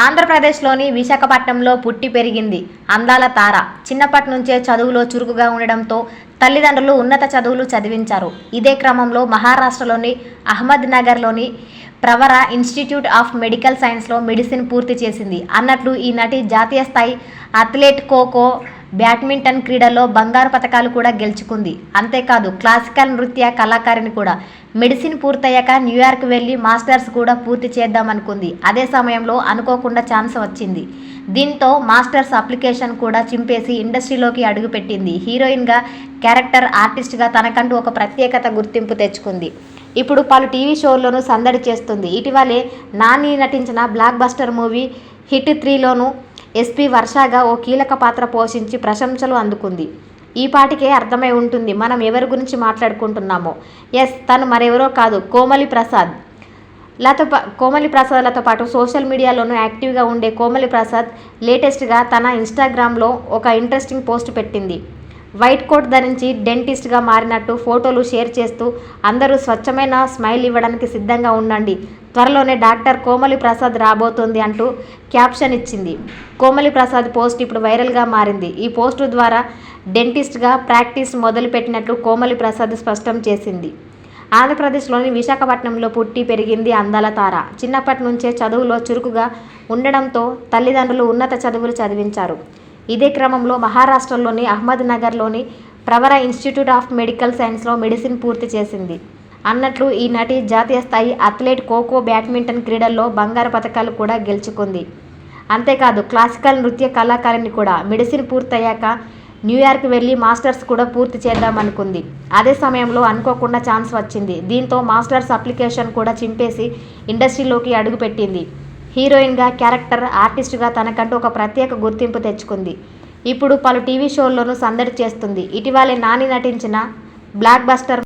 ఆంధ్రప్రదేశ్లోని విశాఖపట్నంలో పుట్టి పెరిగింది అందాల తార. చిన్నప్పటి నుంచే చదువులో చురుకుగా ఉండడంతో తల్లిదండ్రులు ఉన్నత చదువులు చదివించారు. ఇదే క్రమంలో మహారాష్ట్రలోని అహ్మద్నగర్లోని ప్రవర ఇన్స్టిట్యూట్ ఆఫ్ మెడికల్ సైన్స్లో మెడిసిన్ పూర్తి చేసింది. అన్నట్లు ఈ నటి జాతీయ స్థాయి అథ్లెట్, ఖోఖో, బ్యాడ్మింటన్ క్రీడల్లో బంగారు పతకాలు కూడా గెలుచుకుంది. అంతేకాదు క్లాసికల్ నృత్య కళాకారిణి కూడా. మెడిసిన్ పూర్తయ్యాక న్యూయార్క్ వెళ్లి మాస్టర్స్ కూడా పూర్తి చేద్దామనుకుంది. అదే సమయంలో అనుకోకుండా ఛాన్స్ వచ్చింది. దీంతో మాస్టర్స్ అప్లికేషన్ కూడా చింపేసి ఇండస్ట్రీలోకి అడుగుపెట్టింది. హీరోయిన్గా, క్యారెక్టర్ ఆర్టిస్ట్గా తనకంటూ ఒక ప్రత్యేకత, గుర్తింపు తెచ్చుకుంది. ఇప్పుడు పలు టీవీ షోల్లోనూ సందడి చేస్తుంది. ఇటీవలే నాని నటించిన బ్లాక్ బస్టర్ మూవీ హిట్ 3లోనూ ఎస్పీ వర్షగా ఓ కీలక పాత్ర పోషించి ప్రశంసలు అందుకుంది. ఈ పాటికే అర్థమై ఉంటుంది మనం ఎవరి గురించి మాట్లాడుకుంటున్నామో. ఎస్, తను మరెవరో కాదు, కోమలి ప్రసాద్. లతో పాటు సోషల్ మీడియాలోనూ యాక్టివ్గా ఉండే కోమలి ప్రసాద్ లేటెస్ట్గా తన ఇన్స్టాగ్రామ్లో ఒక ఇంట్రెస్టింగ్ పోస్ట్ పెట్టింది. వైట్ కోట్ ధరించి డెంటిస్ట్గా మారినట్టు ఫోటోలు షేర్ చేస్తూ అందరూ స్వచ్ఛమైన స్మైల్ ఇవ్వడానికి సిద్ధంగా ఉండండి, త్వరలోనే డాక్టర్ కోమలి ప్రసాద్ రాబోతోంది అంటూ క్యాప్షన్ ఇచ్చింది. కోమలి ప్రసాద్ పోస్ట్ ఇప్పుడు వైరల్గా మారింది. ఈ పోస్టు ద్వారా డెంటిస్ట్గా ప్రాక్టీస్ మొదలుపెట్టినట్లు కోమలి ప్రసాద్ స్పష్టం చేసింది. ఆంధ్రప్రదేశ్లోని విశాఖపట్నంలో పుట్టి పెరిగింది అందాల తార. చిన్నప్పటి నుంచే చదువులో చురుకుగా ఉండడంతో తల్లిదండ్రులు ఉన్నత చదువులు చదివించారు. ఇదే క్రమంలో మహారాష్ట్రలోని అహ్మద్నగర్లోని ప్రవర ఇన్స్టిట్యూట్ ఆఫ్ మెడికల్ సైన్స్లో మెడిసిన్ పూర్తి చేసింది. అన్నట్లు ఈ నటి జాతీయ స్థాయి అథ్లెట్, ఖోఖో, బ్యాడ్మింటన్ క్రీడల్లో బంగారు పతకాలు కూడా గెలుచుకుంది. అంతేకాదు క్లాసికల్ నృత్య కళాకారిణి కూడా. మెడిసిన్ పూర్తయ్యాక న్యూయార్క్ వెళ్లి మాస్టర్స్ కూడా పూర్తి చేద్దామనుకుంది. అదే సమయంలో అనుకోకుండా ఛాన్స్ వచ్చింది. దీంతో మాస్టర్స్ అప్లికేషన్ కూడా చింపేసి ఇండస్ట్రీలోకి అడుగుపెట్టింది. హీరోయిన్గా, క్యారెక్టర్ ఆర్టిస్ట్గా తనకంటూ ఒక ప్రత్యేక గుర్తింపు తెచ్చుకుంది. ఇప్పుడు పలు టీవీ షోల్లోనూ సందడి చేస్తుంది. ఇటీవలే నాని నటించిన బ్లాక్ బస్టర్